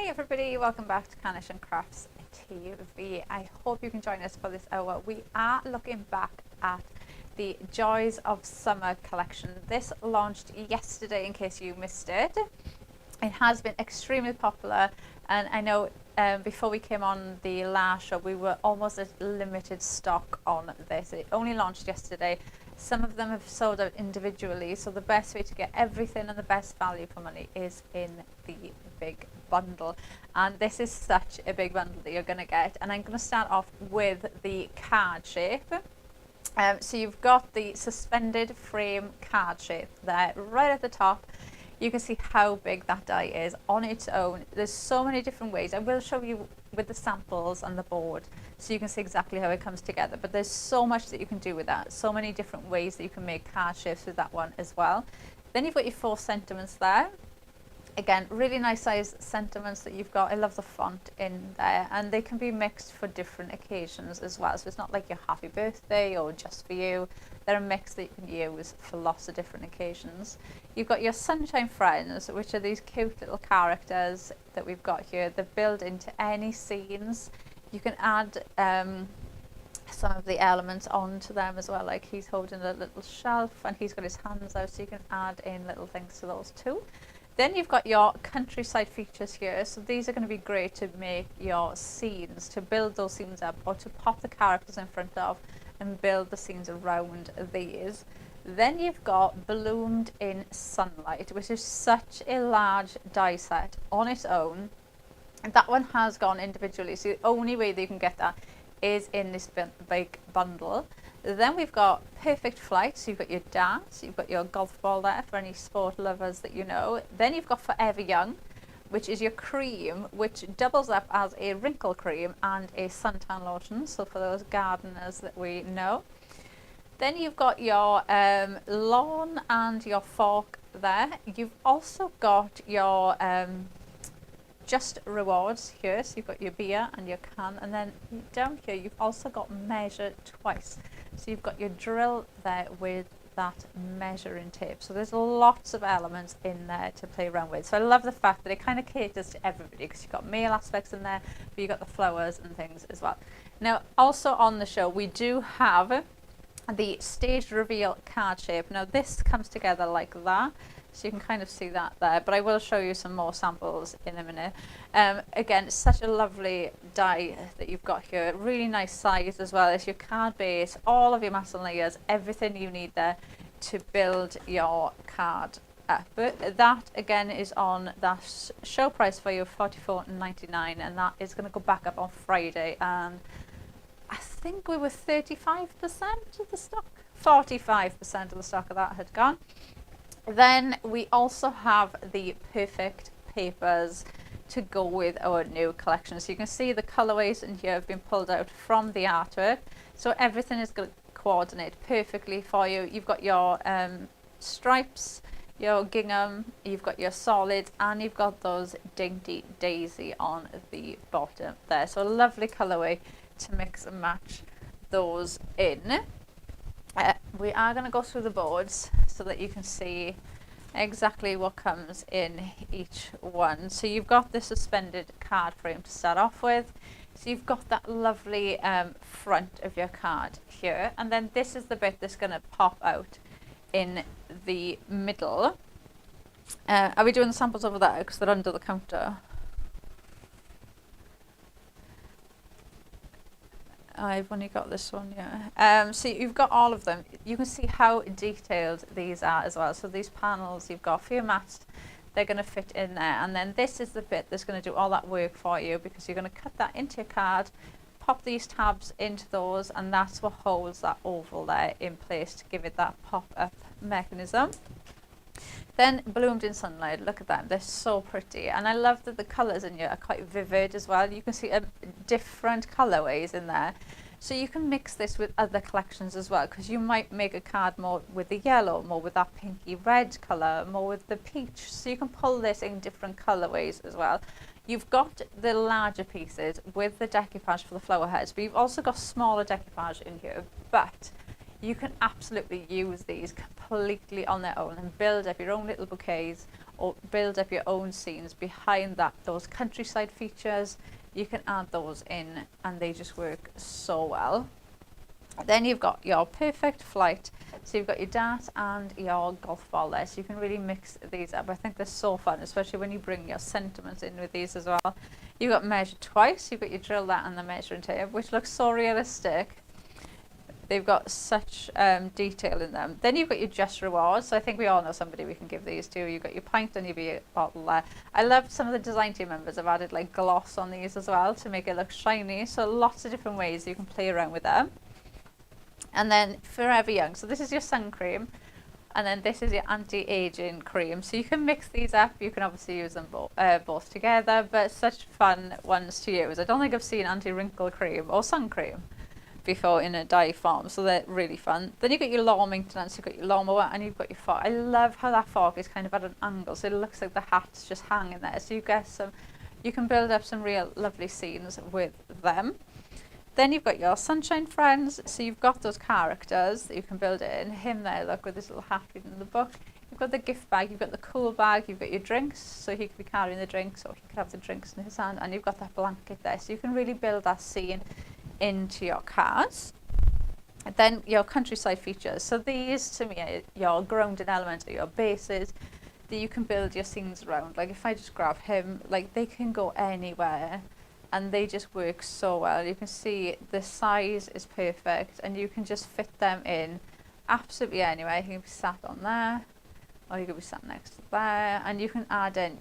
Hi everybody, welcome back to Carnation and Crafts TV. I hope you can join us for this hour. We are looking back at the Joys of Summer collection. This launched yesterday in case you missed it. It has been extremely popular, and I know before we came on the last show we were almost at limited stock on this. It only launched yesterday. Some of them have sold out individually, so the best way to get everything and the best value for money is in the big bundle. And this is such a big bundle that you're going to get. And I'm going to start off with the card shape. So you've got the suspended frame card shape there right at the top. You can see how big that die is on its own. There's so many different ways. I will show you with the samples on the board so you can see exactly how it comes together, but there's so much that you can do with that, so many different ways that you can make card shapes with that one as well. Then you've got your 4 sentiments there. Again, really nice size sentiments that you've got. I love the font in there, and they can be mixed for different occasions as well, so it's not like your happy birthday or just for you. They're a mix that you can use for lots of different occasions. You've got your sunshine friends, which are these cute little characters that we've got here. They're built into any scenes. You can add some of the elements onto them as well, like he's holding a little shelf and he's got his hands out, so you can add in little things to those too. Then you've got your countryside features here, so these are going to be great to make your scenes, to build those scenes up, or to pop the characters in front of and build the scenes around these. Then you've got Bloomed in Sunlight, which is such a large die set on its own. And that one has gone individually, so the only way that you can get that is in this big bundle. Then we've got Perfect Flight, so you've got your darts, you've got your golf ball there for any sport lovers that you know. Then you've got Forever Young, which is your cream, which doubles up as a wrinkle cream and a suntan lotion, so for those gardeners that we know. Then you've got your lawn and your fork there. You've also got your just rewards here, so you've got your beer and your can, and then down here you've also got measure twice, so you've got your drill there with that measuring tape. So there's lots of elements in there to play around with. So I love the fact that it kind of caters to everybody, because you've got male aspects in there, but you've got the flowers and things as well. Now also on the show we do have the staged reveal card shape. Now this comes together like that, so you can kind of see that there, but I will show you some more samples in a minute. Again, it's such a lovely die that you've got here. Really nice size as well as your card base, all of your massing layers, everything you need there to build your card up. But that again is on that show price for you of $44.99, and that is going to go back up on Friday. And I think we were 35% of the stock, 45% of the stock of that had gone. Then we also have the perfect papers to go with our new collection. So you can see the colorways in here have been pulled out from the artwork, so everything is going to coordinate perfectly for you. You've got your stripes, your gingham, you've got your solid, and you've got those dainty daisy on the bottom there. So a lovely colorway to mix and match those in. We are going to go through the boards so that you can see exactly what comes in each one. So you've got the suspended card frame to start off with. So you've got that lovely front of your card here, and then this is the bit that's going to pop out in the middle. Are we doing the samples over there because they're under the counter? I've only got this one, yeah. So you've got all of them. You can see how detailed these are as well. So these panels you've got for your mats, they're going to fit in there. And then this is the bit that's going to do all that work for you, because you're going to cut that into your card, pop these tabs into those, and that's what holds that oval there in place to give it that pop-up mechanism. Then Bloomed in Sunlight, look at them, they're so pretty, and I love that the colours in here are quite vivid as well. You can see different colourways in there, so you can mix this with other collections as well, because you might make a card more with the yellow, more with that pinky red colour, more with the peach, so you can pull this in different colourways as well. You've got the larger pieces with the decoupage for the flower heads, but you've also got smaller decoupage in here, but You can absolutely use these completely on their own and build up your own little bouquets or build up your own scenes behind that. Those countryside features, you can add those in and they just work so well. Then you've got your perfect flight. So you've got your dart and your golf ball there. So you can really mix these up. I think they're so fun, especially when you bring your sentiments in with these as well. You've got measure twice. You've got your drill that and the measuring tape, which looks so realistic. They've got such detail in them. Then you've got your just rewards. So I think we all know somebody we can give these to. You've got your pint and your beer bottle there. I love some of the design team members have added like gloss on these as well to make it look shiny. So lots of different ways you can play around with them. And then Forever Young. So this is your sun cream. And then this is your anti-aging cream. So you can mix these up. You can obviously use them both together. But such fun ones to use. I don't think I've seen anti-wrinkle cream or sun cream before in a dye form, so they're really fun. Then you've got your lawn maintenance, you've got your lawnmower, and you've got your fork. I love how that fork is kind of at an angle, so it looks like the hat's just hanging there. So you get some, you can build up some real lovely scenes with them. Then you've got your sunshine friends, so you've got those characters that you can build in. Him there, look, with this little hat reading the book. You've got the gift bag, you've got the cool bag, you've got your drinks, so he could be carrying the drinks, or he could have the drinks in his hand, and you've got that blanket there, so you can really build that scene into your cards. And then your countryside features. So these to me are your grounding elements or your bases that you can build your scenes around. Like if I just grab him, like they can go anywhere and they just work so well. You can see the size is perfect and you can just fit them in absolutely anywhere. You can be sat on there or you could be sat next to there, and you can add in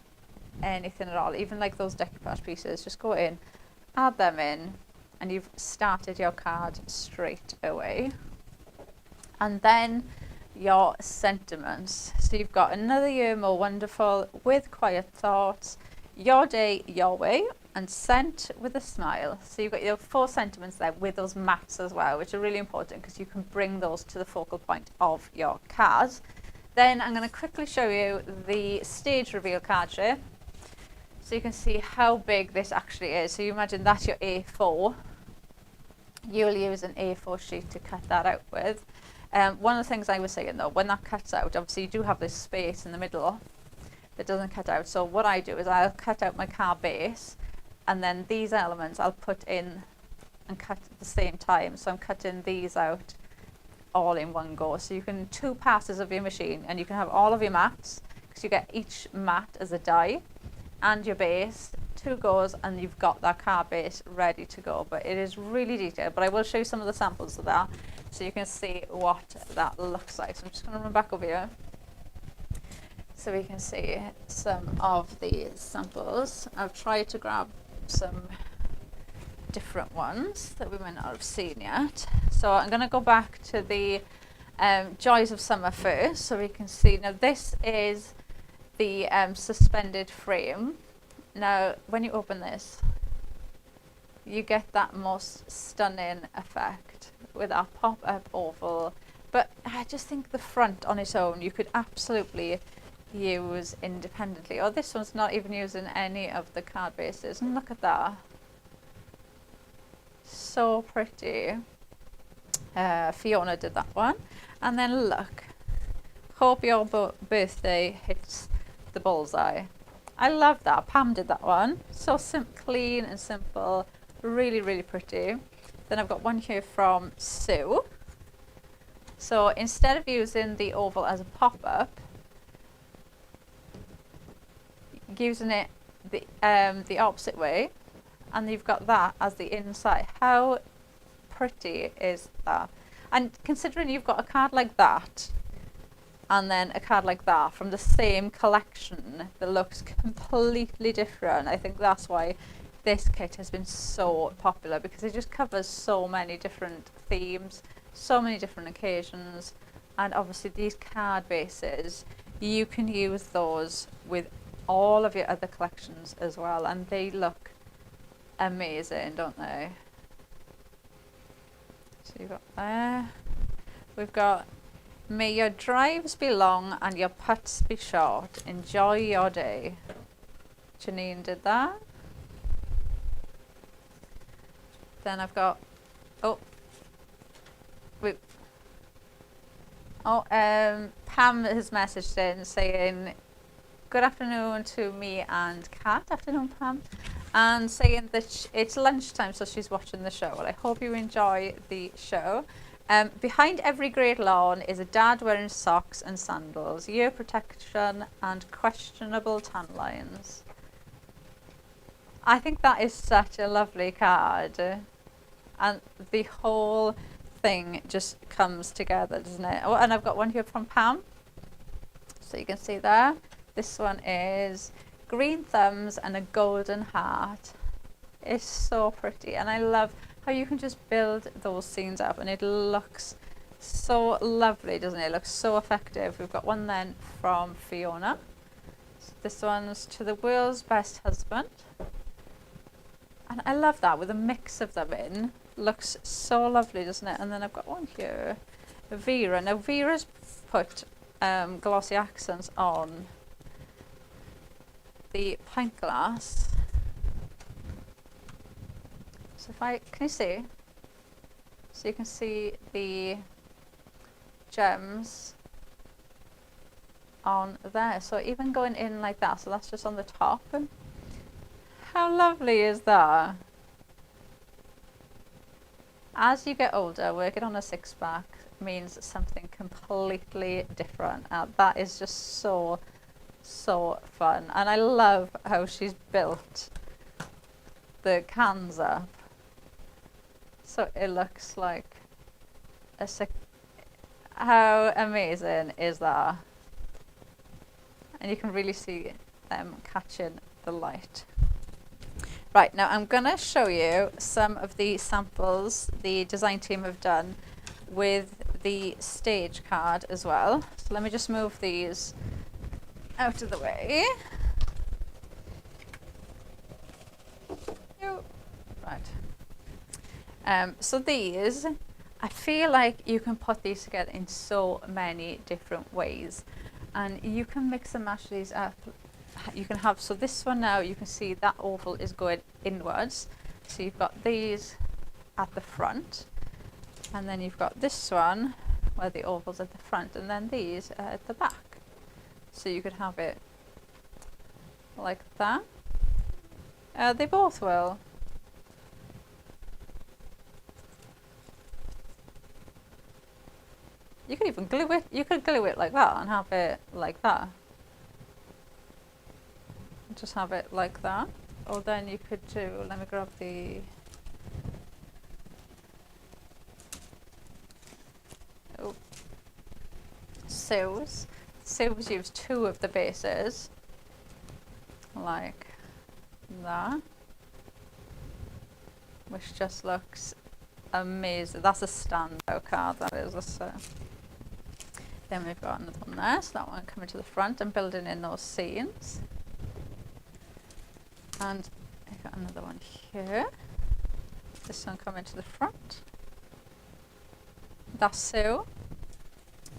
anything at all, even like those decoupage pieces. Just go in, add them in, and you've started your card straight away. And then your sentiments. So you've got another year more wonderful with quiet thoughts, your day, your way, and sent with a smile. So you've got your 4 sentiments there with those mats as well, which are really important because you can bring those to the focal point of your cards. Then I'm going to quickly show you the stage reveal card shape. So you can see how big this actually is. So you imagine that's your A4. You'll use an A4 sheet to cut that out with. One of the things I was saying though, when that cuts out, obviously you do have this space in the middle that doesn't cut out. So what I do is I'll cut out my card base, and then these elements I'll put in and cut at the same time. So I'm cutting these out all in one go. So you can 2 passes of your machine and you can have all of your mats, because you get each mat as a die and your base, 2 goes, and you've got that card base ready to go. But it is really detailed, but I will show you some of the samples of that so you can see what that looks like. So I'm just going to run back over here so we can see some of the samples. I've tried to grab some different ones that we might not have seen yet. So I'm going to go back to the Joys of Summer first so we can see. Now this is the suspended frame. Now when you open this, you get that most stunning effect with our pop-up oval. But I just think the front on its own you could absolutely use independently. Oh, this one's not even using any of the card bases, and look at that. So pretty. Fiona did that one. And then look, hope your birthday hits the bullseye. I love that. Pam did that one. So clean and simple, really, really pretty. Then I've got one here from Sue. So instead of using the oval as a pop-up, using it the opposite way, and you've got that as the inside. How pretty is that? And considering you've got a card like that and then a card like that from the same collection that looks completely different, I think that's why this kit has been so popular, because it just covers so many different themes, so many different occasions. And obviously these card bases, you can use those with all of your other collections as well, and they look amazing, don't they? So you've got there. We've got may your drives be long and your putts be short. Enjoy your day. Janine did that. Then I've got, oh, Oh, Pam has messaged in saying, good afternoon to me and Kat. Afternoon, Pam. And saying that it's lunchtime, so she's watching the show. Well, I hope you enjoy the show. Behind every great lawn is a dad wearing socks and sandals, ear protection and questionable tan lines. I think that is such a lovely card. And the whole thing just comes together, doesn't it? Oh, and I've got one here from Pam. So you can see there. This one is green thumbs and a golden heart. It's so pretty, and I love how you can just build those scenes up and it looks so lovely, doesn't it? It looks so effective. We've got one then from Fiona. So this one's to the world's best husband. And I love that with a mix of them in. Looks so lovely, doesn't it? And then I've got one here, Vera. Now Vera's put glossy accents on the pint glass. So if I, can you see? So you can see the gems on there. So even going in like that, so that's just on the top. How lovely is that? As you get older, working on a six-pack means something completely different. That is just so fun. And I love how she's built the cans up. So it looks like a six. How amazing is that? And you can really see them catching the light. Right, now I'm going to show you some of the samples the design team have done with the stage card as well. So let me just move these out of the way. Right. So these, I feel like you can put these together in so many different ways. And you can mix and match these up. You can have, so this one now, you can see that oval is going inwards. So you've got these at the front. And then you've got this one where the oval's at the front. And then these at the back. So you could have it like that. They both will. You could even glue it. You could glue it like that and have it like that. Just have it like that. Or then you could do, let me grab the, oh, Sue's. Sue's used two of the bases, like that, which just looks amazing. That's a standout card, that is. Then we've got another one there, so that one coming to the front and building in those scenes. And I've got another one here. This one coming to the front. That's Sue.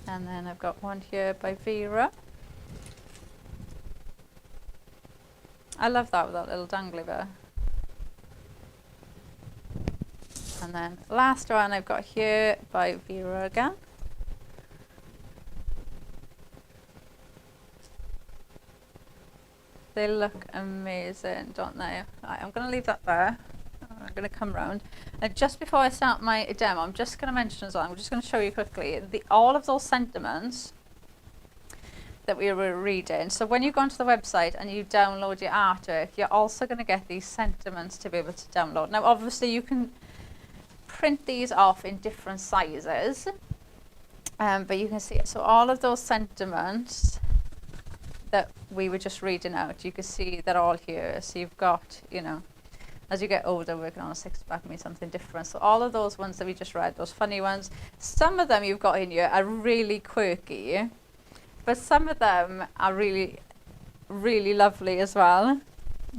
And then I've got one here by Vera. I love that with that little dangly there. And then last one I've got here by Vera again. They look amazing, don't they? Right, I'm going to leave that there. I'm going to come round. And just before I start my demo, I'm just going to mention as well, I'm just going to show you quickly, all of those sentiments that we were reading. So when you go onto the website and you download your artwork, you're also going to get these sentiments to be able to download. Now, obviously, you can print these off in different sizes, but you can see it. So all of those sentiments that we were just reading out, you can see they're all here. So you've got, you know, as you get older, working on a six-pack means something different. So all of those ones that we just read, those funny ones, some of them you've got in here are really quirky, but some of them are really, really lovely as well.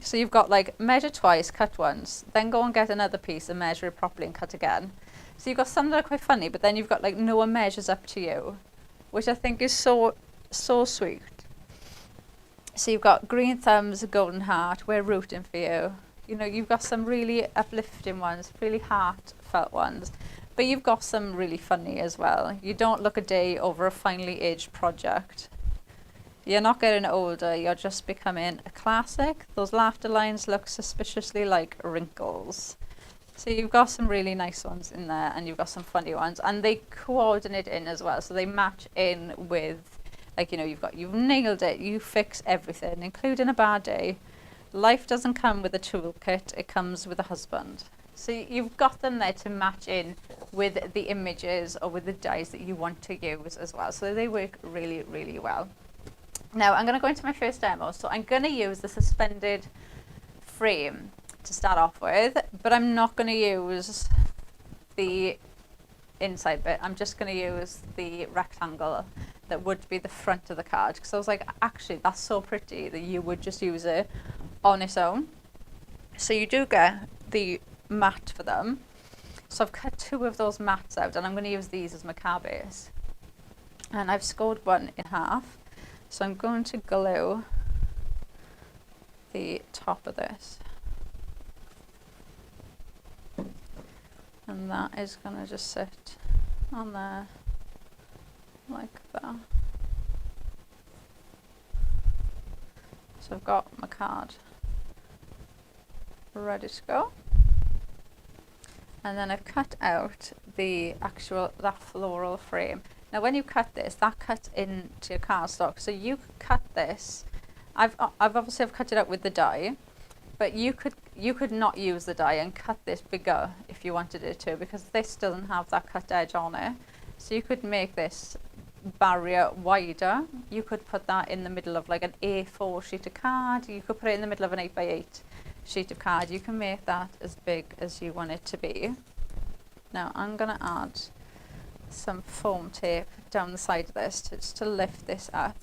So you've got like measure twice, cut once, then go and get another piece and measure it properly and cut again. So you've got some that are quite funny, but then you've got like no one measures up to you, which I think is so sweet. So you've got green thumbs, golden heart, we're rooting for you. You know, you've got some really uplifting ones, really heartfelt ones. But you've got some really funny as well. You don't look a day over a finely aged project. You're not getting older, you're just becoming a classic. Those laughter lines look suspiciously like wrinkles. So you've got some really nice ones in there, and you've got some funny ones, and they coordinate in as well. So they match in with, like, you know, you've nailed it. You fix everything, including a bad day. Life doesn't come with a toolkit, it comes with a husband. So you've got them there to match in with the images or with the dies that you want to use as well. So they work really, really well. Now I'm going to go into my first demo. So I'm going to use the suspended frame to start off with, but I'm not going to use the inside bit. I'm just going to use the rectangle that would be the front of the card, because I was like, actually that's so pretty that you would just use it on its own. So you do get the mat for them. So I've cut 2 of those mats out, and I'm going to use these as my card base, and I've scored one in half. So I'm going to glue the top of this, and that is going to just sit on there like that. So I've got my card ready to go, and then I've cut out the that floral frame. Now when you cut this, that cuts into your cardstock, so you could cut this. I've obviously cut it out with the die, but you could not use the die and cut this bigger if you wanted it to, because this doesn't have that cut edge on it. So you could make this barrier wider. You could put that in the middle of like an A4 sheet of card. You could put it in the middle of an 8x8 sheet of card. You can make that as big as you want it to be. Now I'm going to add some foam tape down the side of this just to lift this up,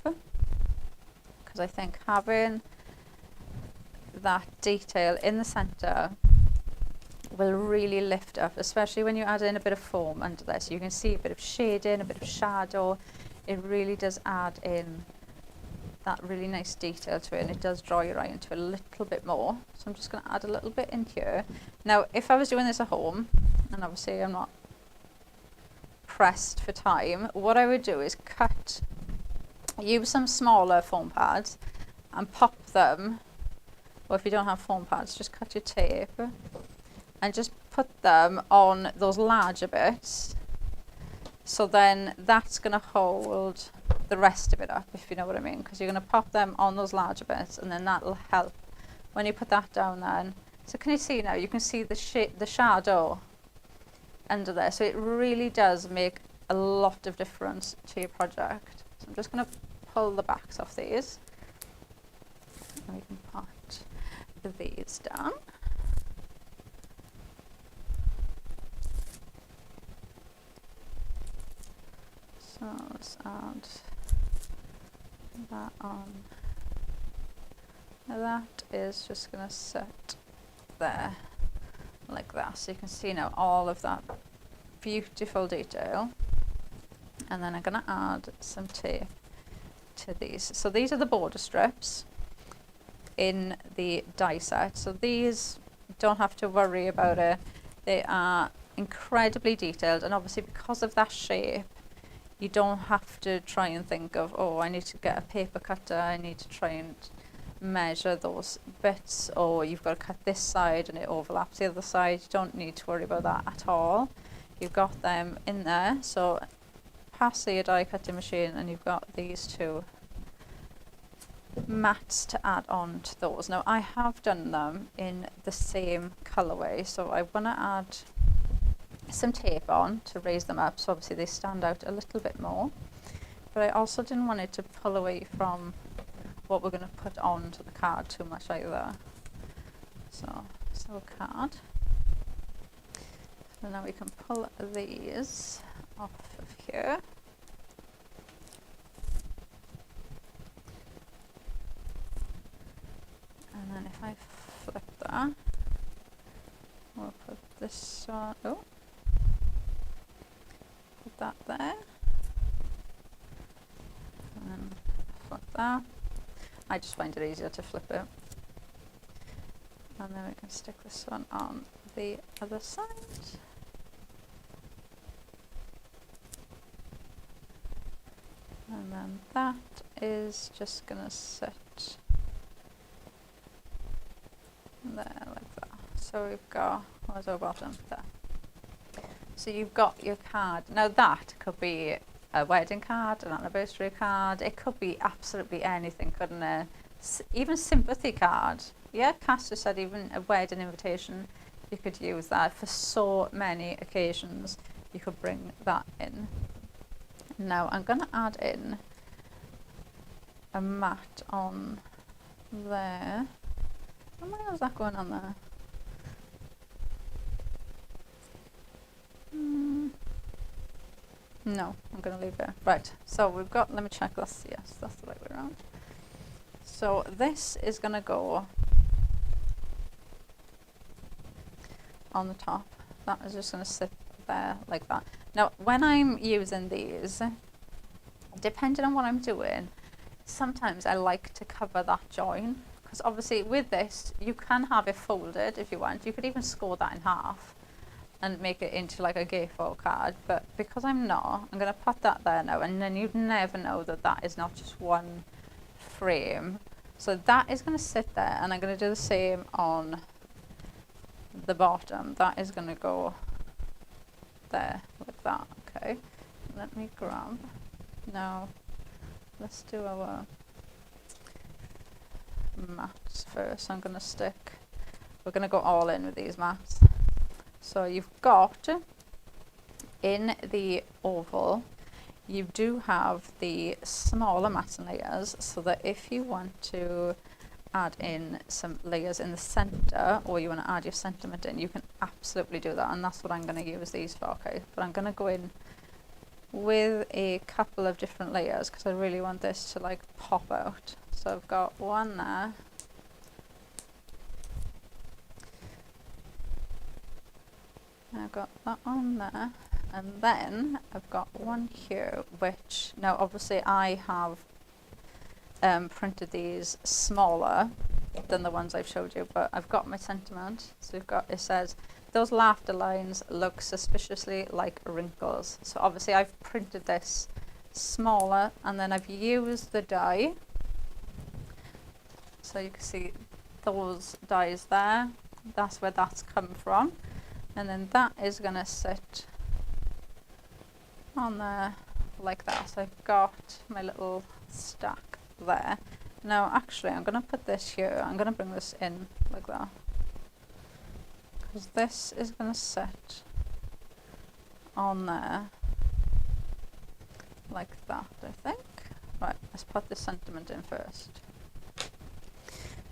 because I think having that detail in the center will really lift up, especially when you add in a bit of foam under this. You can see a bit of shading, a bit of shadow. It really does add in that really nice detail to it, and it does draw your eye into it a little bit more. So I'm just going to add a little bit in here. Now if I was doing this at home, and obviously I'm not pressed for time, what I would do is use some smaller foam pads and pop them, or if you don't have foam pads, just cut your tape and just put them on those larger bits. So then that's going to hold the rest of it up, if you know what I mean, because you're going to pop them on those larger bits, and then that'll help when you put that down then. So can you see now? You can see the shadow under there. So it really does make a lot of difference to your project. So I'm just going to pull the backs off these, and we can put these down. So let's add that on. Now that is just going to sit there like that, so you can see now all of that beautiful detail. And then I'm going to add some tape to these. So these are the border strips in the die set, so these don't have to worry about it. They are incredibly detailed, and obviously because of that shape, you don't have to try and think of, oh, I need to get a paper cutter, I need to try and measure those bits, or you've got to cut this side and it overlaps the other side. You don't need to worry about that at all. You've got them in there, so pass your die cutting machine, and you've got these 2 mats to add on to those. Now I have done them in the same colorway, so I want to add some tape on to raise them up, so obviously they stand out a little bit more, but I also didn't want it to pull away from what we're going to put onto the card too much either. So card, so now we can pull these off of here. And then if I flip that, we'll put this on, oh, put that there, and then flip that. I just find it easier to flip it. And then we can stick this one on the other side. And that is just gonna sit there like that. So we've got, where's our bottom? There. So you've got your card. Now that could be a wedding card, an anniversary card. It could be absolutely anything, couldn't it? Even sympathy card. Yeah, Cass just said even a wedding invitation. You could use that for so many occasions. You could bring that in. Now I'm going to add in a mat on there. How is that going on there? No, I'm going to leave it. Right, so we've got, let me check this. Yes, that's the right way around. So this is going to go on the top. That is just going to sit there like that. Now, when I'm using these, depending on what I'm doing, sometimes I like to cover that join, because obviously with this, you can have it folded if you want. You could even score that in half and make it into like a gatefold card, but because I'm not, I'm going to put that there now, and then you'd never know that that is not just one frame. So that is going to sit there, and I'm going to do the same on the bottom. That is going to go there like that. Okay, let me grab. Now let's do our mats first. I'm going to stick, we're going to go all in with these mats. So you've got, in the oval, you do have the smaller mats and layers, so that if you want to add in some layers in the center, or you want to add your sentiment in, you can absolutely do that, and that's what I'm going to use these for. Okay, but I'm going to go in with a couple of different layers because I really want this to like pop out. So I've got one there. I've got that on there, and then I've got one here, which now obviously I have printed these smaller than the ones I've showed you, but I've got my sentiment. So we've got, it says, those laughter lines look suspiciously like wrinkles. So obviously I've printed this smaller, and then I've used the die. So you can see those dies there. That's where that's come from. And then that is going to sit on there like that. So I've got my little stack there. Now actually I'm going to put this here. I'm going to bring this in like that, because this is going to sit on there like that, I think. Right, let's put this sentiment in first.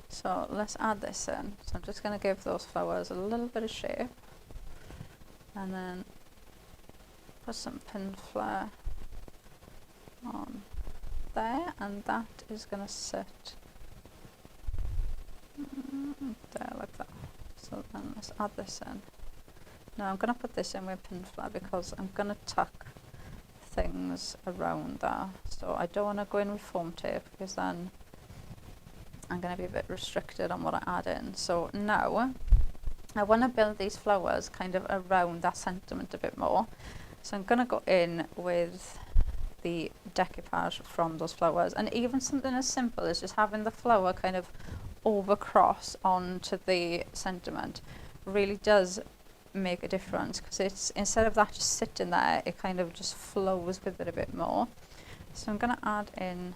So let's add this in. So I'm just going to give those flowers a little bit of shape. And then put some pin flare on there, and that is going to sit there like that. So then let's add this in. Now I'm going to put this in with pin flare because I'm going to tuck things around there. So I don't want to go in with foam tape, because then I'm going to be a bit restricted on what I add in. So now I want to build these flowers kind of around that sentiment a bit more. So I'm going to go in with the decoupage from those flowers, and even something as simple as just having the flower kind of overcross onto the sentiment really does make a difference, because it's, instead of that just sitting there, it kind of just flows with it a bit more. So I'm going to add in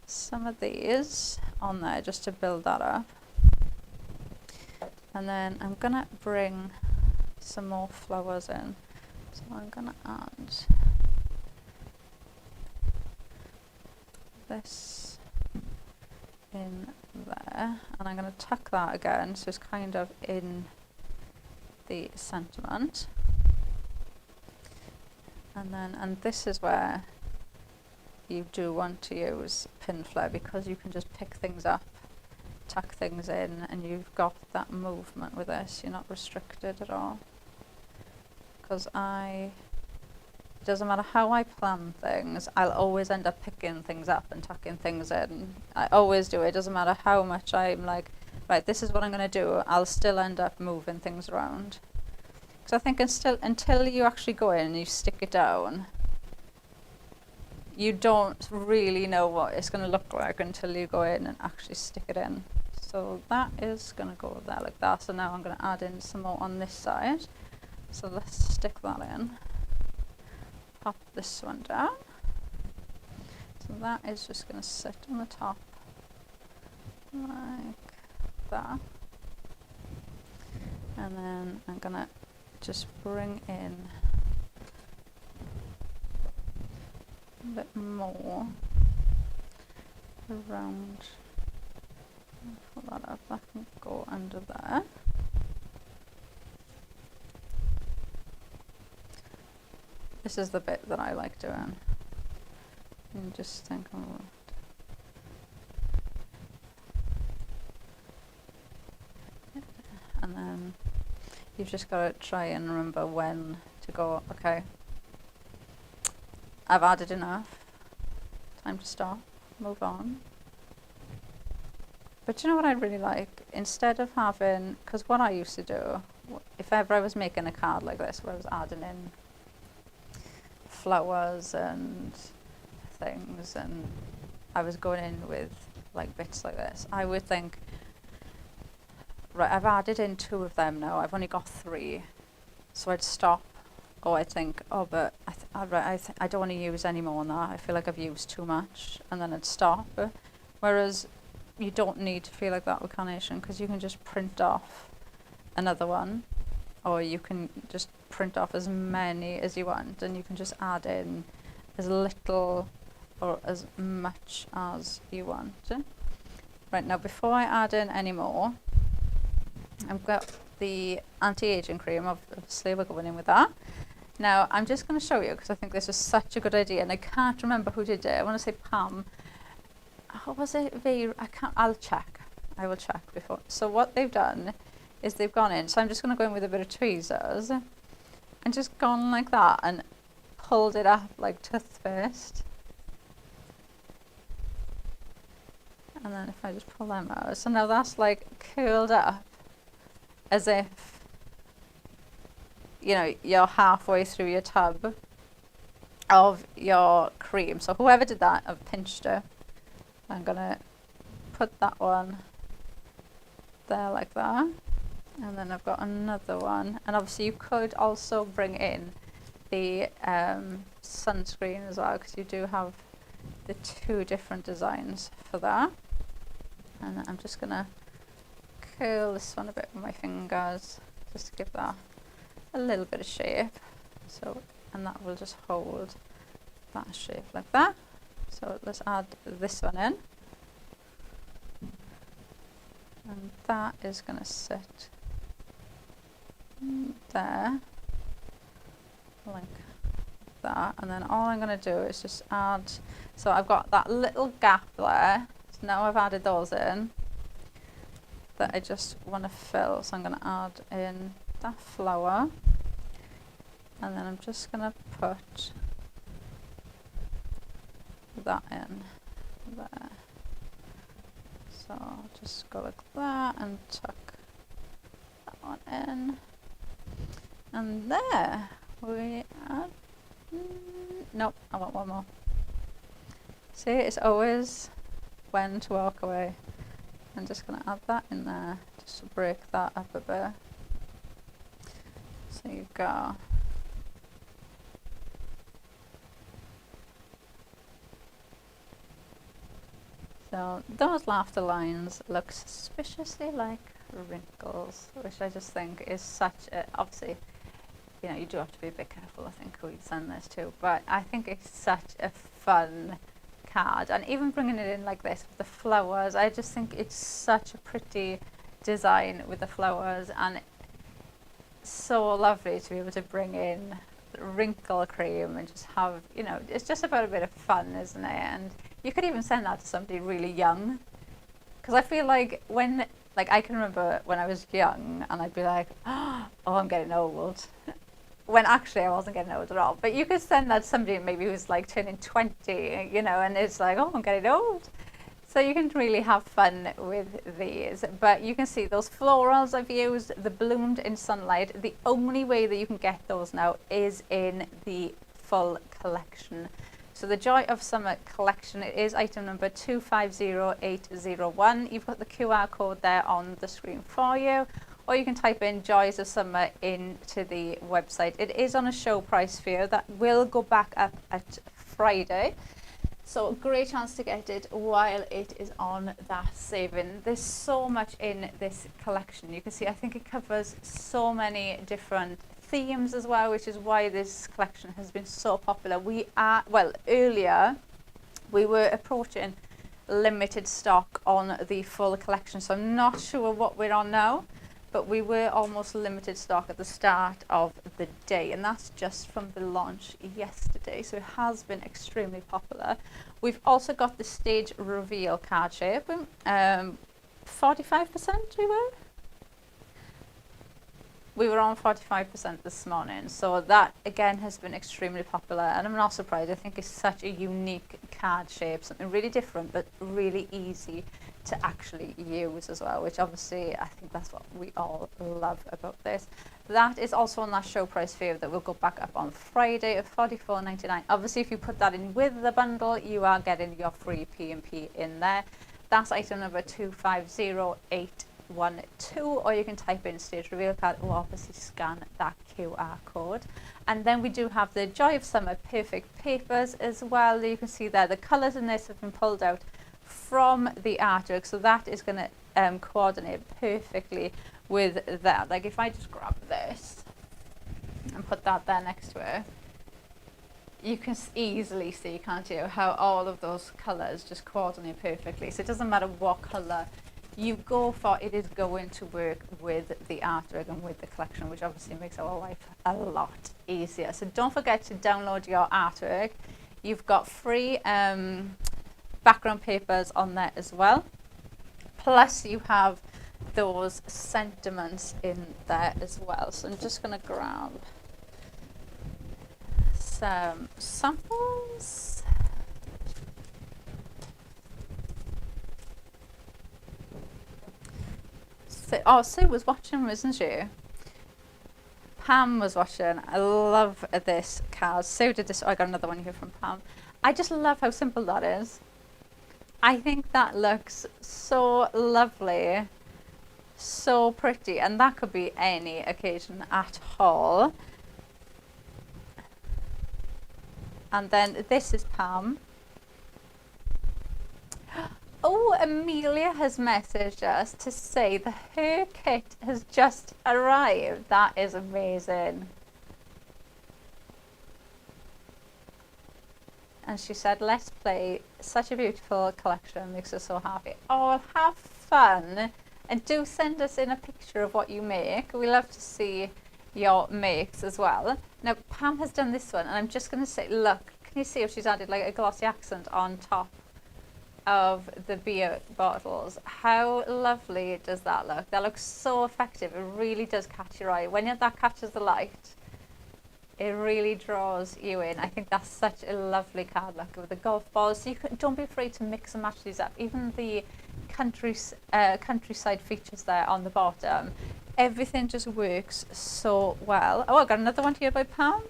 some of these on there just to build that up. And then I'm going to bring some more flowers in. So I'm going to add this in there. And I'm going to tuck that again, so it's kind of in the sentiment. And then, and this is where you do want to use pin flare, because you can just pick things up, tuck things in, and you've got that movement with this. You're not restricted at all. Because it doesn't matter how I plan things, I'll always end up picking things up and tucking things in. I always do. It doesn't matter how much I'm like, right, this is what I'm going to do, I'll still end up moving things around. Because I think until you actually go in and you stick it down, you don't really know what it's going to look like until you go in and actually stick it in. So that is going to go there like that. So now I'm going to add in some more on this side. So let's stick that in. Pop this one down. So that is just going to sit on the top like that. And then I'm going to just bring in a bit more around. Pull that up, that can go under there. This is the bit that I like doing. And just think, oh, and then you've just got to try and remember when to go, okay, I've added enough, time to stop, move on. But you know what I really like? Instead of having, because what I used to do, if ever I was making a card like this, where I was adding in flowers and things, and I was going in with like bits like this, I would think, right, I've added in 2 of them now, I've only got 3. So I'd stop, or I'd think, oh, but I don't want to use any more than that, I feel like I've used too much, and then I'd stop. Whereas you don't need to feel like that with carnation, because you can just print off another one, or you can just print off as many as you want, and you can just add in as little or as much as you want. Right, now before I add in any more, I've got the anti-aging cream, obviously we're going in with that. Now I'm just going to show you, because I think this was such a good idea, and I can't remember who did it. I want to say Pam. How was it? I'll check. I will check before. So what they've done is they've gone in. So I'm just going to go in with a bit of tweezers and just gone like that and pulled it up like toothpaste. And then if I just pull them out, so now that's like curled up as if, you know, you're halfway through your tub of your cream. So whoever did that, I've pinched it. I'm gonna put that one there like that, and then I've got another one, and obviously you could also bring in the sunscreen as well, because you do have the 2 different designs for that. And I'm just gonna curl this one a bit with my fingers just to give that a little bit of shape. So, and that will just hold that shape like that. So let's add this one in, and that is going to sit there like that, and then all I'm going to do is just add, so I've got that little gap there, so now I've added those in that I just want to fill, so I'm going to add in that flower, and then I'm just going to put that in there. So just go like that and tuck that one in, and there we are. Nope, I want one more. See, it's always when to walk away. I'm just going to add that in there just to break that up a bit. So you go. So those laughter lines look suspiciously like wrinkles, which I just think is such a, obviously, you know, you do have to be a bit careful, I think, who you send this to, but I think it's such a fun card. And even bringing it in like this with the flowers, I just think it's such a pretty design with the flowers, and so lovely to be able to bring in wrinkle cream and just have, you know, it's just about a bit of fun, isn't it? And you could even send that to somebody really young, because I feel like when, like, I can remember when I was young and I'd be like, oh, I'm getting old, when actually I wasn't getting old at all. But you could send that to somebody maybe who's like turning 20, you know, and it's like, oh, I'm getting old. So you can really have fun with these. But you can see those florals I've used, the bloomed in sunlight. The only way that you can get those now is in the full collection. So the Joy of Summer collection, it is item number 250801. You've got the QR code there on the screen for you, or you can type in Joys of Summer into the website. It is on a show price for you. That will go back up at Friday. So great chance to get it while it is on that saving. There's so much in this collection. You can see, I think it covers so many different themes as well, which is why this collection has been so popular. Earlier we were approaching limited stock on the full collection, so I'm not sure what we're on now, but we were almost limited stock at the start of the day, and that's just from the launch yesterday, so it has been extremely popular. We've also got the stage reveal card shape, 45% we were on 45% this morning, so that again has been extremely popular, and I'm not surprised. I think it's such a unique card shape, something really different but really easy to actually use as well, which obviously I think that's what we all love about this. That is also on that show price for you that will go back up on Friday of $44.99. Obviously if you put that in with the bundle, you are getting your free P&P in there. That's item number 250812, or you can type in stage reveal card or obviously scan that QR code. And then we do have the Joy of Summer Perfect Papers as well. You can see there the colours in this have been pulled out from the artwork, so that is going to coordinate perfectly with that. Like if I just grab this and put that there next to it, you can easily see, can't you, how all of those colours just coordinate perfectly. So it doesn't matter what colour you go for, it is going to work with the artwork and with the collection, which obviously makes our life a lot easier. So don't forget to download your artwork. You've got free background papers on there as well, plus you have those sentiments in there as well. So I'm just going to grab some samples. Sue was watching, wasn't she? Pam was watching. I love this card. Sue did this. I got another one here from Pam. I just love how simple that is. I think that looks so lovely, so pretty, and that could be any occasion at all. And then this is Pam. Oh, Amelia has messaged us to say that her kit has just arrived. That is amazing. And she said, let's play. Such a beautiful collection, makes us so happy. Oh, have fun. And do send us in a picture of what you make. We love to see your makes as well. Now, Pam has done this one, and I'm just going to say, look, can you see if she's added like a glossy accent on top of the beer bottles? How lovely does that look? That looks so effective. It really does catch your eye. When that catches the light, it really draws you in. I think that's such a lovely card, look, with the golf balls. So don't be afraid to mix and match these up. Even the countryside features there on the bottom, everything just works so well. Oh, I got another one here by Pam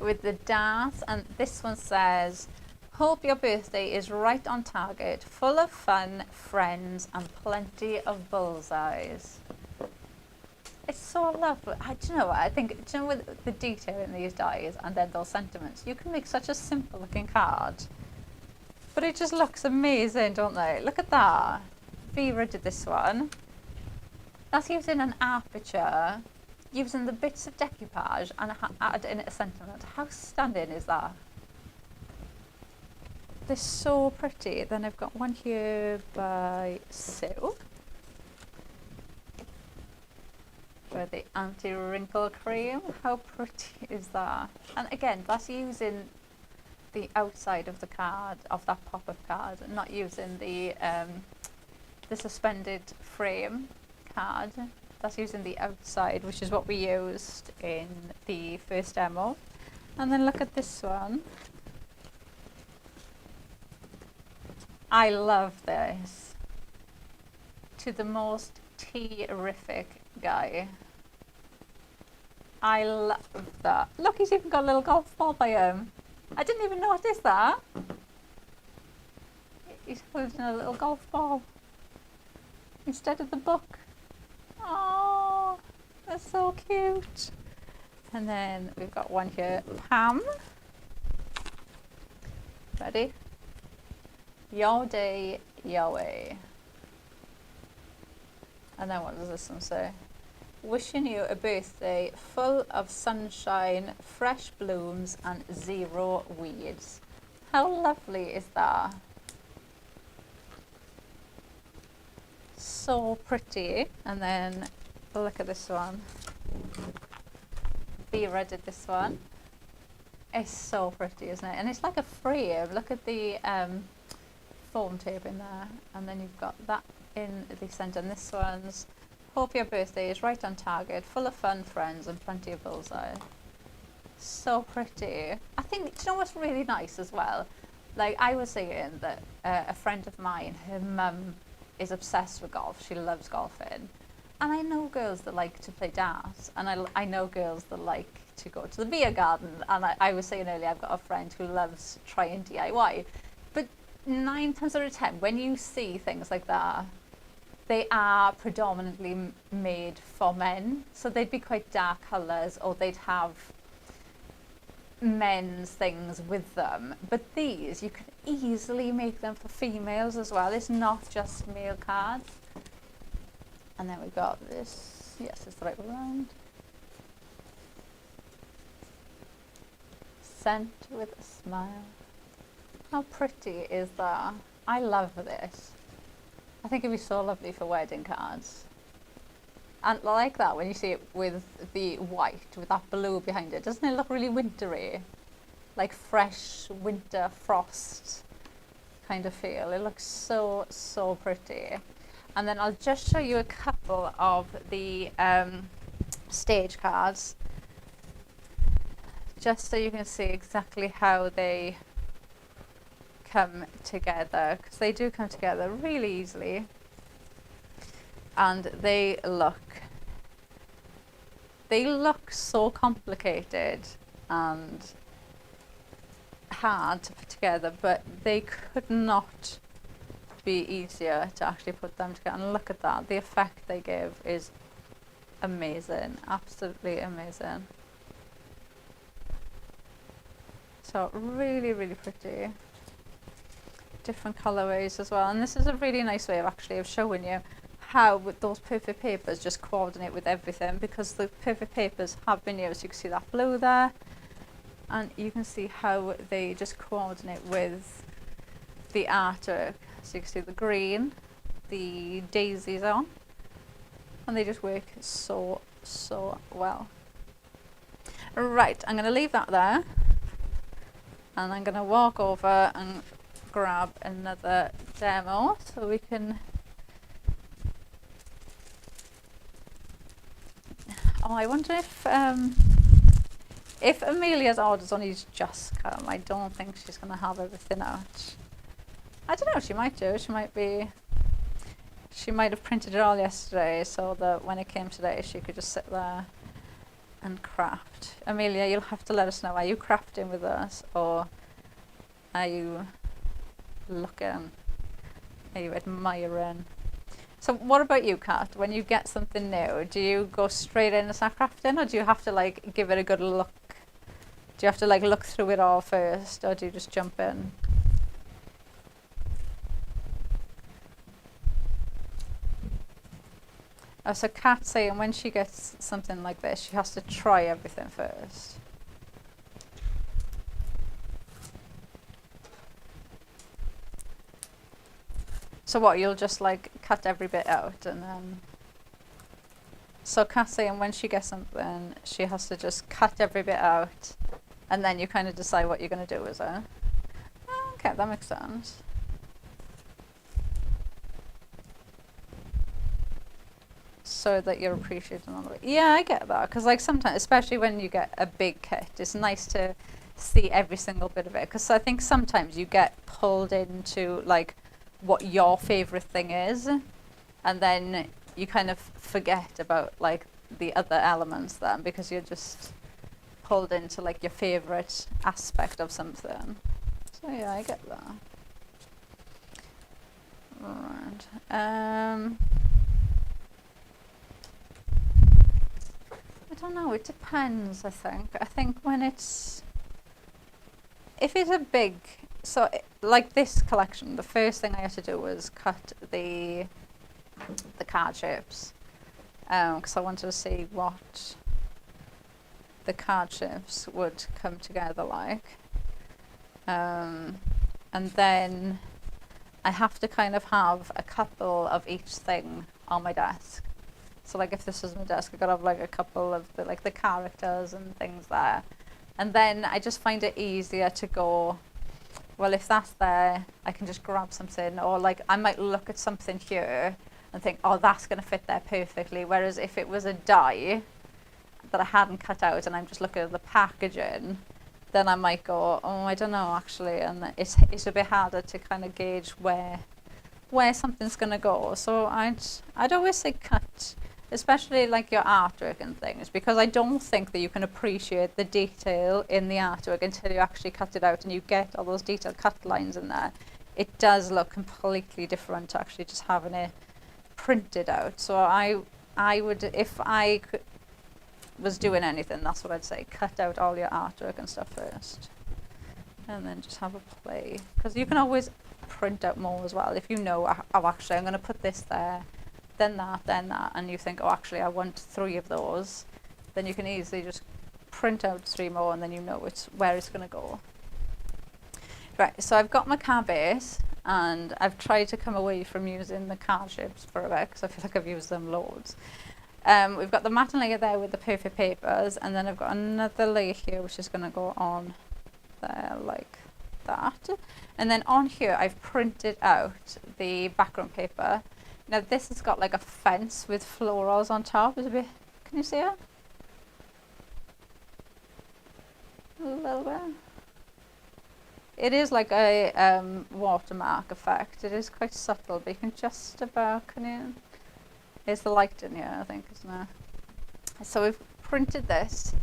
with the darts, and this one says, hope your birthday is right on target, full of fun, friends, and plenty of bullseyes. It's so lovely. Do you know what? I think, with the detail in these dies and then those sentiments, you can make such a simple looking card. But it just looks amazing, don't they? Look at that. Vera did this one. That's using an aperture, using the bits of decoupage and add in a sentiment. How stunning is that? They're so pretty. Then I've got one here by Sue, for the anti-wrinkle cream. How pretty is that? And again, that's using the outside of the card, of that pop-up card, not using the suspended frame card. That's using the outside, which is what we used in the first demo. And then look at this one. I love this. To the most terrific guy. I love that. Look, he's even got a little golf ball by him. I didn't even notice that. He's holding a little golf ball instead of the book. Oh, that's so cute. And then we've got one here, Pam. Ready? Your day, your way. And then what does this one say? Wishing you a birthday full of sunshine, fresh blooms and 0 weeds. How lovely is that? So pretty. And then look at this one. Vera did this one. It's so pretty, isn't it? And it's like a frame. Look at the foam tape in there. And then you've got that in the centre. And this one's, hope your birthday is right on target, full of fun, friends, and plenty of bullseye. So pretty. I think, do you know what's really nice as well? Like, I was saying that a friend of mine, her mum is obsessed with golf. She loves golfing. And I know girls that like to play darts. And I know girls that like to go to the beer garden. And I was saying earlier, I've got a friend who loves trying DIY. But 9 times out of 10, when you see things like that, they are predominantly made for men. So they'd be quite dark colours, or they'd have men's things with them. But these, you can easily make them for females as well. It's not just male cards. And then we've got this. Yes, it's the right way around. Sent with a smile. How pretty is that? I love this. I think it'd be so lovely for wedding cards. And I like that when you see it with the white, with that blue behind it. Doesn't it look really wintry? Like fresh winter frost kind of feel. It looks so, so pretty. And then I'll just show you a couple of the stage cards, just so you can see exactly how they come together, because they do come together really easily. And they look so complicated and hard to put together, but they could not be easier to actually put them together. And look at that, the effect they give is amazing, absolutely amazing. So really, really pretty. Different colorways as well, and this is a really nice way of showing you how with those perfect papers just coordinate with everything, because the perfect papers have been used. You can see that blue there, and you can see how they just coordinate with the artwork. So you can see the green, the daisies on, and they just work so, so well. Right, I'm going to leave that there, and I'm going to walk over and grab another demo so we can. Oh, I wonder if Amelia's orders only just come. I don't think she's going to have everything out. I don't know, she might do. She might have printed it all yesterday so that when it came today she could just sit there and craft. Amelia, you'll have to let us know, are you crafting with us, or are you looking, are you admiring? So what about you, Kat? When you get something new, do you go straight in and start crafting, or do you have to like give it a good look? Do you have to like look through it all first, or do you just jump in? So Kat's saying when she gets something like this, she has to try everything first. So what, you'll just like cut every bit out and then... So Kat's saying when she gets something, she has to just cut every bit out and then you kind of decide what you're going to do with it. Okay, that makes sense. So that you're appreciating all of it. Yeah, I get that, because like sometimes, especially when you get a big kit, it's nice to see every single bit of it, because I think sometimes you get pulled into like what your favorite thing is, and then you kind of forget about like the other elements then, because you're just pulled into like your favourite aspect of something. So yeah, I get that. Right. I don't know, it depends, I think. I think when it's, if it's a big, so like this collection, the first thing I had to do was cut the card shapes, because I wanted to see what the card shapes would come together like. And then I have to kind of have a couple of each thing on my desk. So like if this is my desk, I've got to have like a couple of the, like the characters and things there. And then I just find it easier to go, well, if that's there, I can just grab something. Or like I might look at something here and think, oh, that's going to fit there perfectly. Whereas if it was a die that I hadn't cut out and I'm just looking at the packaging, then I might go, oh, I don't know actually. And it's a bit harder to kind of gauge where something's going to go. So I'd always say cut, especially like your artwork and things, because I don't think that you can appreciate the detail in the artwork until you actually cut it out and you get all those detailed cut lines in there. It does look completely different to actually just having it printed out. So I would, if I was doing anything, that's what I'd say, cut out all your artwork and stuff first and then just have a play, because you can always print out more as well if you know, oh actually I'm going to put this there, then that, and you think, oh actually I want 3 of those, then you can easily just print out 3 more and then you know where it's going to go. Right, so I've got my card base and I've tried to come away from using the card shapes for a bit because I feel like I've used them loads. We've got the matte layer there with the perfect papers, and then I've got another layer here which is going to go on there like that. And then on here I've printed out the background paper. Now this has got like a fence with florals on top. It's a bit, can you see it? A little bit. It is like a watermark effect. It is quite subtle, but you can just about, can you? Here's the light in here, I think, isn't it? So we've printed this.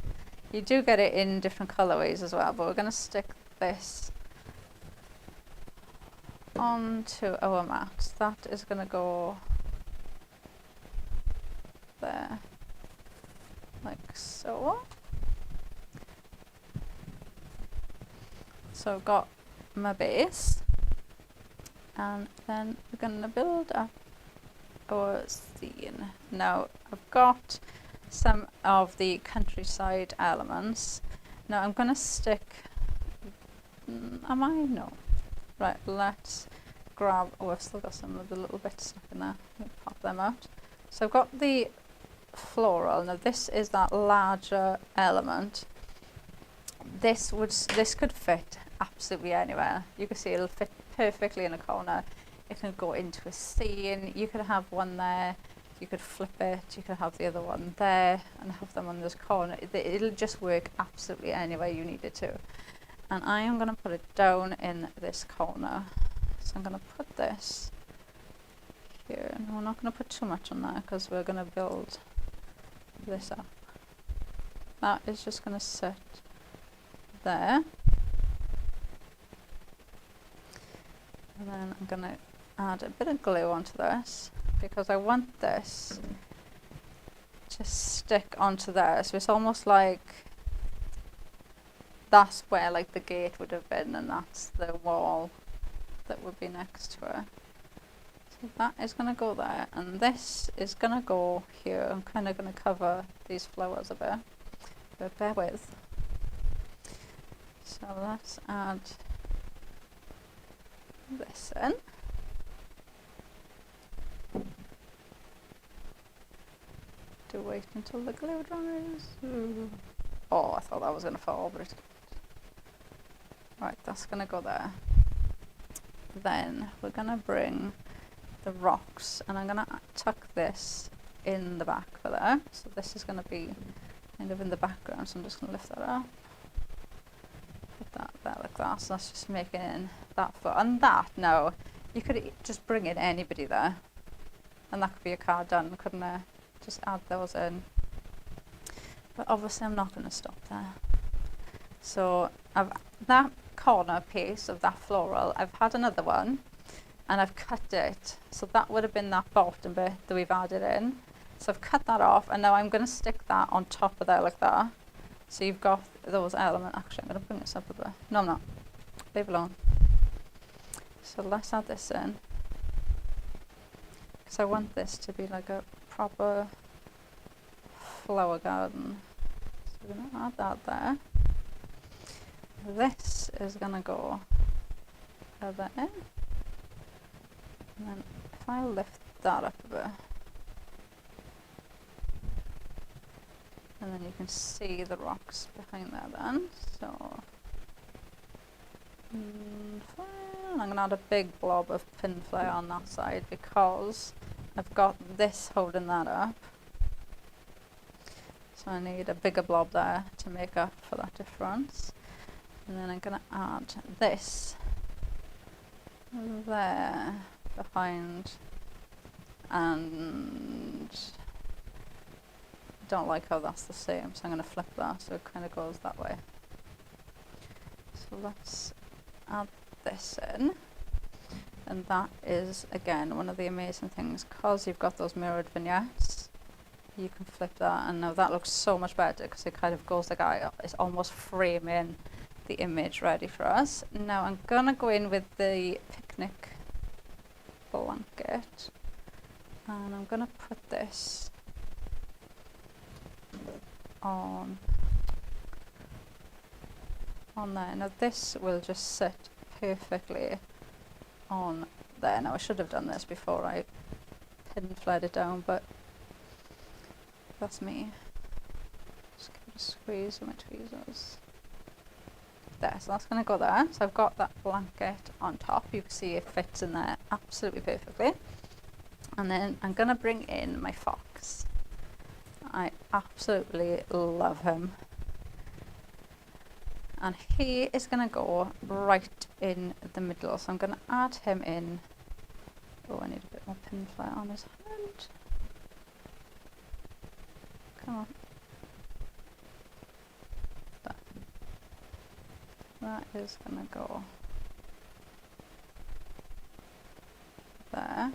You do get it in different colorways as well, but we're going to stick this onto our mat. That is going to go there, like so. So I've got my base, and then we're going to build up our scene. Now I've got some of the countryside elements. Now I'm going to stick, am I? No. Right, let's grab, oh I've still got some of the little bits stuck in there. Let me pop them out. So I've got the floral. Now this is that larger element. This could fit absolutely anywhere. You can see it'll fit perfectly in a corner. It can go into a scene. You could have one there, you could flip it, you could have the other one there and have them on this corner. It'll just work absolutely anywhere you need it to. And I am going to put it down in this corner. So I'm going to put this here. No, we're not going to put too much on there because we're going to build this up. That is just going to sit there. And then I'm going to add a bit of glue onto this because I want this to stick onto there. So it's almost like that's where like the gate would have been, and that's the wall that would be next to it. So that is going to go there, and this is going to go here. I'm kind of going to cover these flowers a bit, but bear with. So let's add this in. To wait until the glue dries. Ooh. Oh, I thought that was going to fall, but it's right, that's going to go there. Then we're going to bring the rocks, and I'm going to tuck this in the back for there. So this is going to be kind of in the background, so I'm just going to lift that up. Put that there like that. So that's just making that foot. And that, now, you could just bring in anybody there. And that could be a card done, couldn't it? Just add those in. But obviously I'm not going to stop there. So that corner piece of that floral, I've had another one and I've cut it. So that would have been that bottom bit that we've added in. So I've cut that off, and now I'm going to stick that on top of there like that. So you've got those elements. Actually, I'm going to bring this up a bit. No, I'm not. Leave it alone. So let's add this in, because I want this to be like a proper flower garden. So we're going to add that there. This is going to go further in. And then if I lift that up a bit, and then you can see the rocks behind there then. So I'm going to add a big blob of pin flare on that side, because I've got this holding that up. So I need a bigger blob there to make up for that difference. And then I'm going to add this there behind, and I don't like how that's the same, so I'm going to flip that so it kind of goes that way. So let's add this in, and that is again one of the amazing things, because you've got those mirrored vignettes. You can flip that, and now that looks so much better because it kind of goes like it's almost framing the image ready for us. Now I'm gonna go in with the picnic blanket, and I'm gonna put this on there. Now this will just sit perfectly on there. Now I should have done this before I pin flared it down, but that's me. Just give it a squeeze with my tweezers. There, so that's going to go there. So I've got that blanket on top. You can see it fits in there absolutely perfectly. And then I'm going to bring in my fox. I absolutely love him. And he is going to go right in the middle. So I'm going to add him in. Oh, I need a bit more pin flare on his hand. Come on. That is going to go there.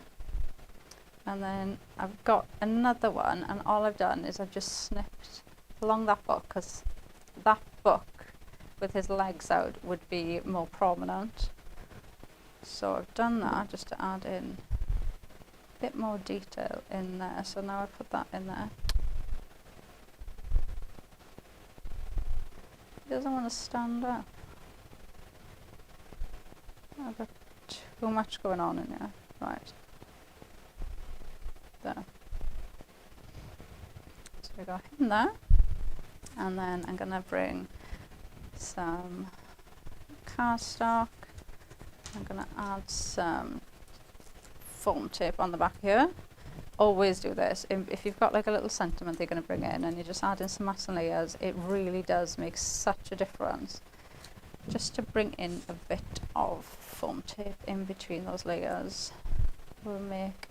And then I've got another one, and all I've done is I've just snipped along that book, because that book with his legs out would be more prominent. So I've done that just to add in a bit more detail in there. So now I put that in there. He doesn't want to stand up. I've got too much going on in here. Right. There. So we got him there. And then I'm going to bring some cardstock. I'm going to add some foam tape on the back here. Always do this. If you've got like a little sentiment they're going to bring in, and you just add in some masking layers, it really does make such a difference. Just to bring in a bit of foam tape in between those layers will make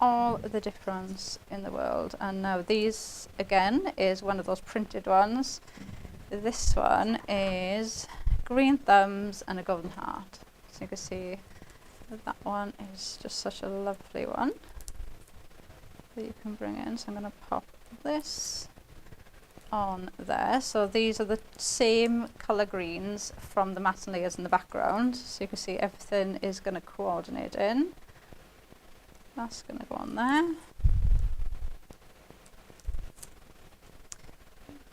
all the difference in the world. And now these again is one of those printed ones. This one is green thumbs and a golden heart. So you can see that one is just such a lovely one that you can bring in. So I'm going to pop this on there. So these are the same colour greens from the matte layers in the background. So you can see everything is going to coordinate in. That's going to go on there.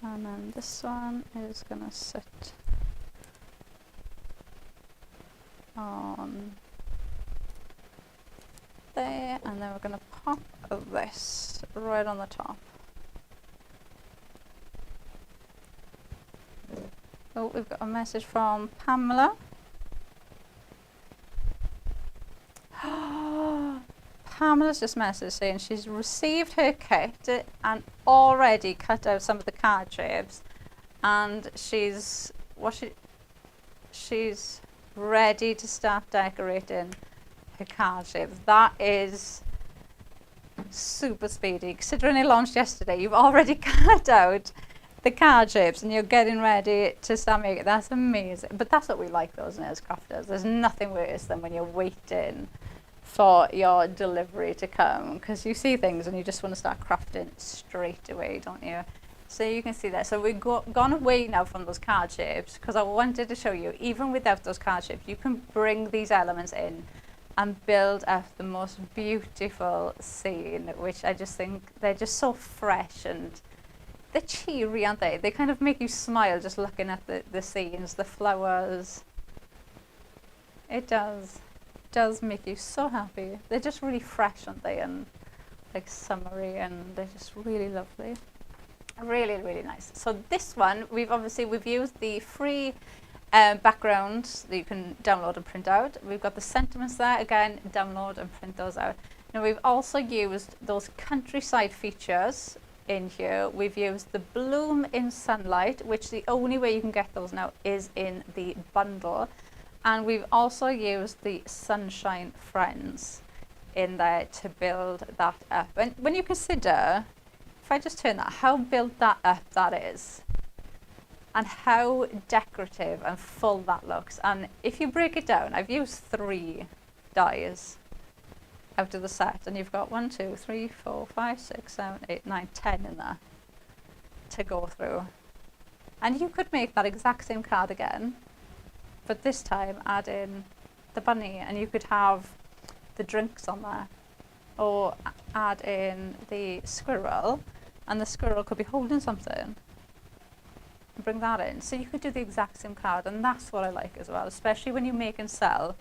And then this one is going to sit on there, and then we're going to pop this right on the top. Oh, we've got a message from Pamela. Pamela's just messaged saying she's received her kit and already cut out some of the card shapes, and she's ready to start decorating her card shapes. That is super speedy. Considering it launched yesterday, you've already cut out the card shapes and you're getting ready to start making it. That's amazing. But that's what we like though, isn't it, as crafters? There's nothing worse than when you're waiting for your delivery to come, because you see things and you just want to start crafting straight away, don't you? So you can see that. So we've gone away now from those card shapes, because I wanted to show you, even without those card shapes, you can bring these elements in and build up the most beautiful scene, which I just think they're just so fresh and they're cheery, aren't they? They kind of make you smile just looking at the scenes, the flowers. It does make you so happy. They're just really fresh, aren't they? And like summery, and they're just really lovely. Really, really nice. So this one, we've used the free backgrounds that you can download and print out. We've got the sentiments there, again, download and print those out. Now we've also used those countryside features in here. We've used the bloom in sunlight, which the only way you can get those now is in the bundle. And we've also used the sunshine friends in there to build that up. And when you consider, if I just turn that, how built that up that is, and how decorative and full that looks. And if you break it down, I've used 3 dies out of the set, and you've got 1, 2, 3, 4, 5, 6, 7, 8, 9, 10 in there to go through. And you could make that exact same card again, but this time add in the bunny, and you could have the drinks on there, or add in the squirrel, and the squirrel could be holding something. Bring that in. So you could do the exact same card, and that's what I like as well, especially when you make and sell.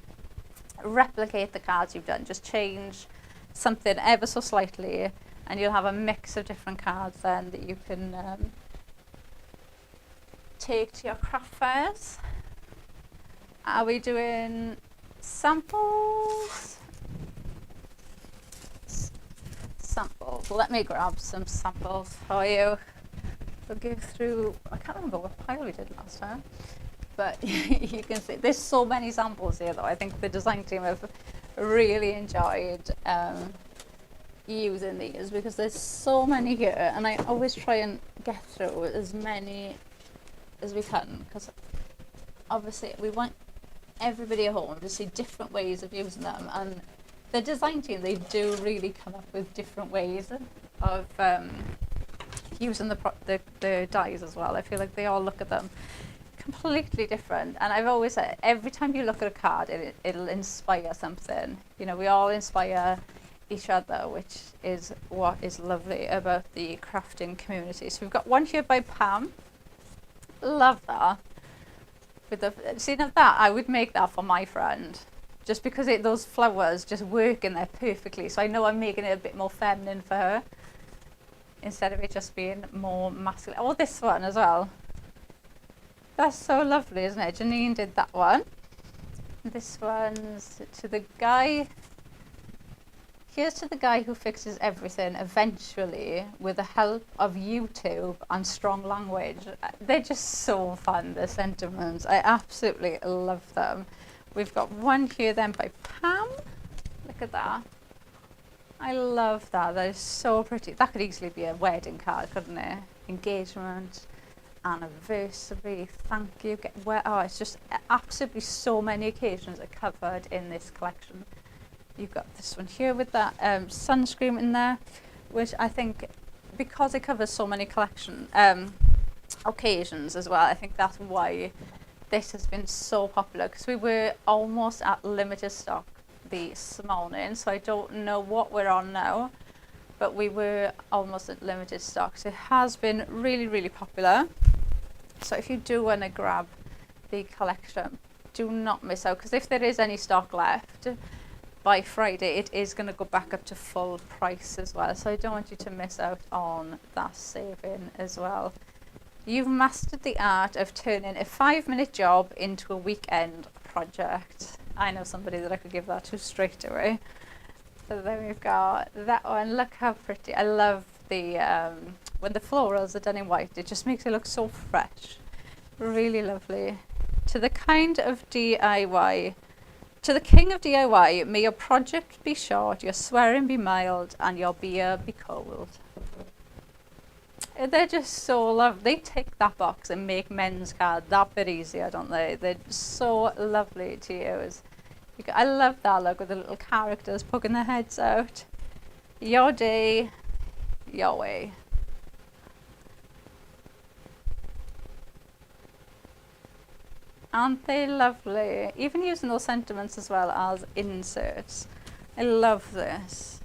Replicate the cards you've done, just change something ever so slightly, and you'll have a mix of different cards then that you can take to your craft fairs. Are we doing samples? Samples. Let me grab some samples for you. We'll go through, I can't remember what pile we did last time, but you can see there's so many samples here though. I think the design team have really enjoyed using these, because there's so many here, and I always try and get through as many as we can, because obviously we want everybody at home to see different ways of using them, and the design team, they do really come up with different ways of using the dies as well. I feel like they all look at them completely different, and I've always said every time you look at a card, it'll inspire something. You know, we all inspire each other, which is what is lovely about the crafting community. So we've got one here by Pam. Love that. With the see, now that I would make that for my friend, just because those flowers just work in there perfectly. So I know I'm making it a bit more feminine for her, instead of it just being more masculine. Oh, this one as well. That's so lovely, isn't it? Janine did that one. This one's to the guy. Here's to the guy who fixes everything eventually with the help of YouTube and strong language. They're just so fun, the sentiments. I absolutely love them. We've got one here then by Pam. Look at that. I love that. That is so pretty. That could easily be a wedding card, couldn't it? Engagement, anniversary, thank you. Oh, it's just absolutely so many occasions are covered in this collection. You've got this one here with that sunscreen in there, which I think, because it covers so many collection occasions as well, I think that's why this has been so popular, because we were almost at limited stock this morning, so I don't know what we're on now, but we were almost at limited stock. So it has been really, really popular. So if you do want to grab the collection, do not miss out, because if there is any stock left by Friday, it is going to go back up to full price as well. So I don't want you to miss out on that saving as well. You've mastered the art of turning a 5-minute job into a weekend project. I know somebody that I could give that to straight away. So then we've got that one. Look how pretty. I love the when the florals are done in white. It just makes it look so fresh. Really lovely. To the kind of DIY. To the king of DIY, may your project be short, your swearing be mild, and your beer be cold. They're just so lovely. They tick that box and make men's cards that bit easier, don't they? They're so lovely to use. I love that look with the little characters poking their heads out. Your day, your way. Aren't they lovely? Even using those sentiments as well as inserts. I love this.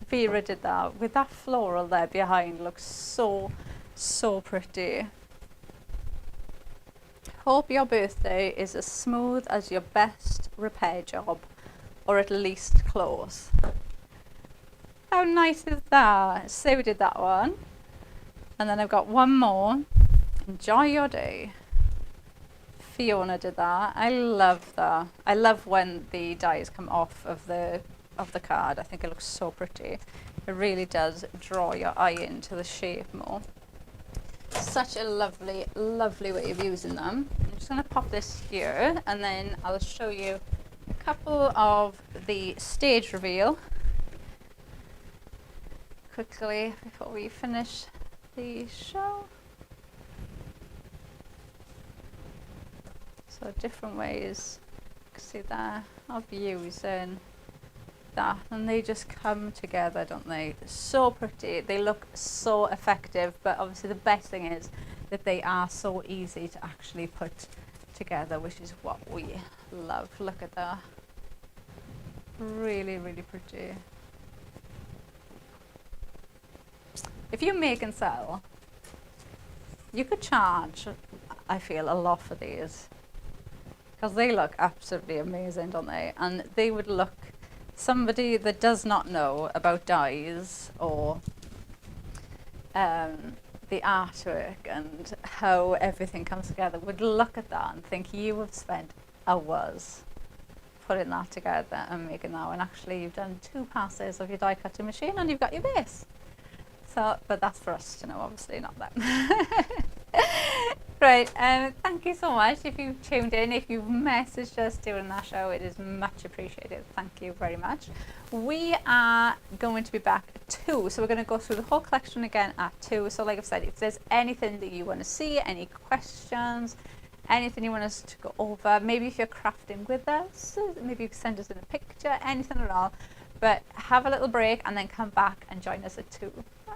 Vera did that with that floral there behind. Looks so pretty. Hope your birthday is as smooth as your best repair job, or at least close. How nice is that? Sue did that one. And then I've got one more. Enjoy your day. Fiona did that. I love that. I love when the dies come off of the card. I think it looks so pretty. It really does draw your eye into the shape more. Such a lovely way of using them. I'm just going to pop this here, and then I'll show you a couple of the stage reveal quickly before we finish the show. So different ways, you can see there, of using that, and they just come together, don't they? So pretty. They look so effective, but obviously the best thing is that they are so easy to actually put together, which is what we love. Look at that. Really pretty. If you make and sell, you could charge, I feel, a lot for these, because they look absolutely amazing, don't they? And they would look, somebody that does not know about dies or the artwork and how everything comes together would look at that and think you have spent hours putting that together and making that, and actually you've done 2 passes of your die cutting machine and you've got your base. So, but that's for us to know, obviously, not them. Right, thank you so much if you've tuned in, if you've messaged us during that show, it is much appreciated. Thank you very much. We are going to be back at 2, so we're going to go through the whole collection again at 2. So like I've said, if there's anything that you want to see, any questions, anything you want us to go over, maybe if you're crafting with us, maybe you can send us in a picture, anything at all, but have a little break and then come back and join us at 2. Bye.